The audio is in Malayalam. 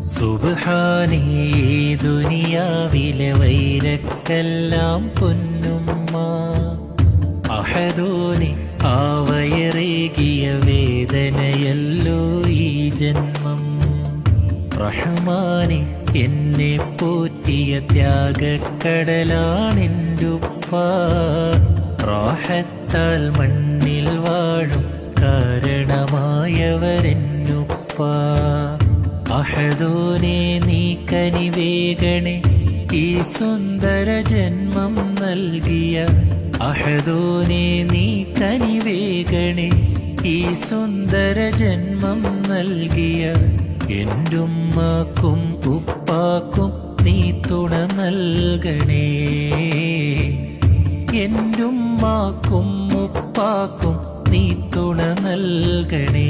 സുബ്ഹാനേ ദുനിയാവിലെ വൈരക്കെല്ലാം പൊന്നുമ്മ അഹദോനെ ആവയറേകിയ വേദനയല്ലോ ഈ ജന്മം റഹ്മാനെ എന്നെ പോറ്റിയ ത്യാഗക്കടലാണെൻ്റുപ്പ റാഹത്താൽ മണ്ണിൽ വാഴും കാരണമായവരെന്നുപ്പ അഹദോനെ നീ കനിവേഗണേ ഈ സുന്ദര ജന്മം നൽകിയ അഹദോനെ നീ കനിവേഗണേ ഈ സുന്ദര ജന്മം നൽകിയ എന്റുമ്മക്കും ഉപ്പാക്കും നീ തുണ നൽകണേ എന്റുമ്മാക്കും ഉപ്പാക്കും നീ തുണ നൽകണേ.